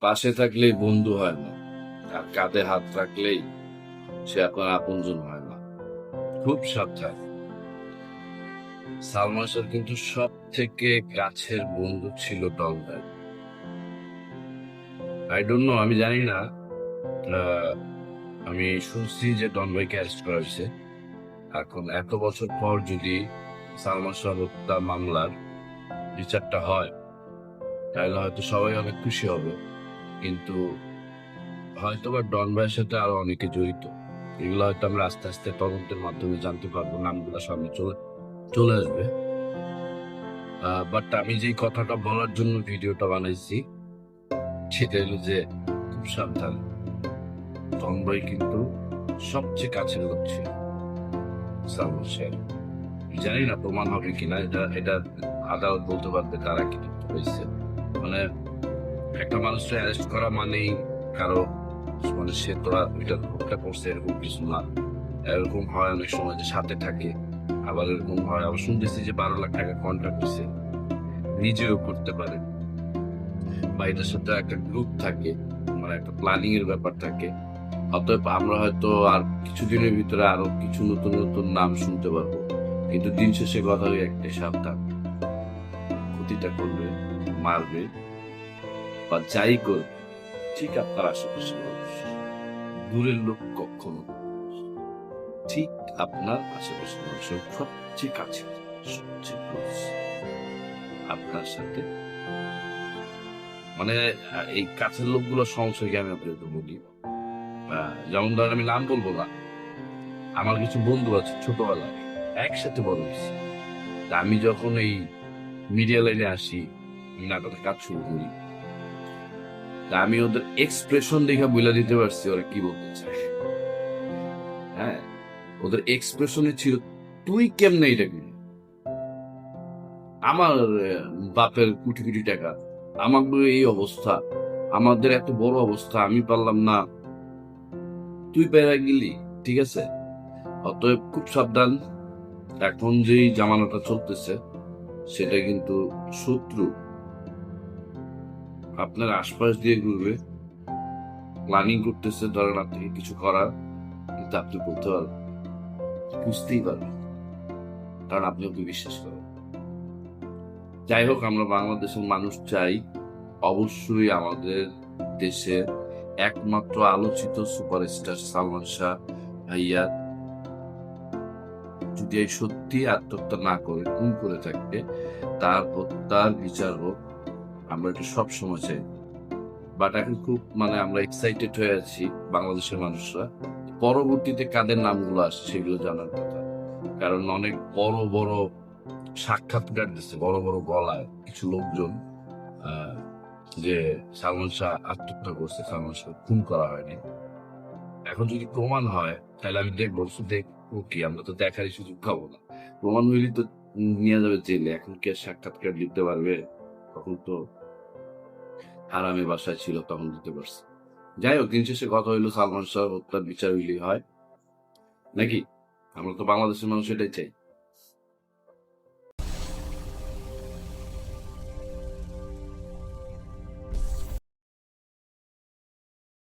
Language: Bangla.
পাশে থাকলেই বন্ধু হয় না, আর কাঁধে হাত রাখলেই সে আপনার আপনজন হয় না। খুব সাবধান। সালমান শাহ কিন্তু সব থেকে কাছের বন্ধু ছিল ডন ভাই। আই ডোন্ট নো, আমি জানি না। আহ, আমি শুনছি যে ডন ভাইকে অ্যারেস্ট করা হয়েছে। এখন এত বছর পর যদি সালমান শাহ হত্যা মামলার বিচারটা হয়, তাহলে হয়তো সবাই অনেক খুশি হবে। কিন্তু হয়তো বা ডন ভাইয়ের সাথে আরো অনেকে জড়িত। এগুলো হয়তো আমরা আস্তে আস্তে তদন্তের মাধ্যমে জানতে পারবো, নামগুলো সামনে চলে চলে আসবে। বাট আমি যে কথাটা বলার জন্য ভিডিওটা বানাইছি, সেটা হলো যে খুব সাবধান। ডন ভাই কিন্তু সবচেয়ে কাছের লোক ছিল সালমান শাহ। জানি না প্রমাণ হবে কিনা, এটা এটা আদালত বলতে পারবে তারা কি তথ্য পেয়েছে। মানে একটা মানুষকে অ্যারেস্ট করা মানেই কারো মানে সে তোরা ওইটা হত্যা করছে এরকম কিছু না। এরকম হয় অনেক সময় যে সাথে থাকে, আবার এরকম হয় আবার শুনতেছি যে 12 লাখ টাকা কন্ট্রাক্ট দিছে, নিজেও করতে পারে, বা এটার সাথে একটা গ্রুপ থাকে, মানে একটা প্ল্যানিং এর ব্যাপার থাকে। অতএব আমরা হয়তো আর কিছুদিনের ভিতরে আরো কিছু নতুন নতুন নাম শুনতে পারবো। কিন্তু দিন শেষে কথা ওই একটাই, সাবধান। ক্ষতিটা করবে, মারবে বা যাই করবে, ঠিক আপনার আশেপাশে মানুষ, দূরের লোক কখনো না। ঠিক আপনার আশেপাশে মানুষের সবচেয়ে কাছে, সবচেয়ে close আপনার সাথে। মানে এই কাছের লোকগুলো সমস্যাকে আমি আপনাকে বলি। যেমন ধরেন, আমি নাম বলবো না, আমার কিছু বন্ধু আছে ছোটবেলায়, একসাথে বড় হয়েছি। তা আমি যখন এই মিডিয়া লাইনে আসি, আমি নাটকে কাজ শুরু করি, তা আমি ওদের এক্সপ্রেশন দেখে বলে দিতে পারছি ওরা কি বলতে চায়। হ্যাঁ, ওদের এক্সপ্রেশনে ছিল, তুই কেমনে এটা করলি? আমার বাপের কোটি কোটি টাকা, আমাদের এই অবস্থা, আমাদের এত বড় অবস্থা, আমি পারলাম না, তুই পেরা গেলি। ঠিক আছে, অতএব খুব সাবধান। এখন যেই জামানাটা চলতেছে, সেটা কিন্তু শত্রু আপনার আশপাশ দিয়ে ঘুরবে, প্ল্যানিং করতেছে ধরেন আপনাকে কিছু করার, কিন্তু আপনি বলতে পারবেন, বুঝতেই পারবেন, কারণ আপনি ওকে বিশ্বাস করেন। যাই হোক, আমরা বাংলাদেশের মানুষ চাই অবশ্যই আমাদের দেশের একমাত্র আলোচিত সুপারস্টার সালমান শাহ ভাইয়া যদি এই সত্যি আত্মহত্যা না করে খুন করে থাকে, তার হত্যার বিচার হোক, আমরা এটা সবসময় চাই। বাট এখন খুব মানে আমরা এক্সাইটেড হয়ে আছি বাংলাদেশের মানুষরা, পরবর্তীতে কাদের নামগুলো আসছে সেগুলো জানার কথা। কারণ অনেক বড় বড় সাক্ষাৎকার দিচ্ছে বড় বড় গলায় কিছু লোকজন, আহ, যে সালমান শাহ আত্মহত্যা করছে, সালমান শাহ খুন করা হয়নি। এখন যদি প্রমাণ হয় তাহলে আমি দেখবো, দেখবো কি, আমরা তো দেখারই সুযোগ পাবো না। প্রমাণ হইলে তো নিয়ে যাবে জেলে। এখন কি আর সাক্ষাৎকার দিতে পারবে? তখন তো আরামে বাসায় ছিল, তখন দিতে পারছে। যাই হোক, দিন শেষে কথা হইলো সালমান শাহ হত্যার বিচার হইলেই হয় নাকি? আমরা তো বাংলাদেশের মানুষ এটাই চাই।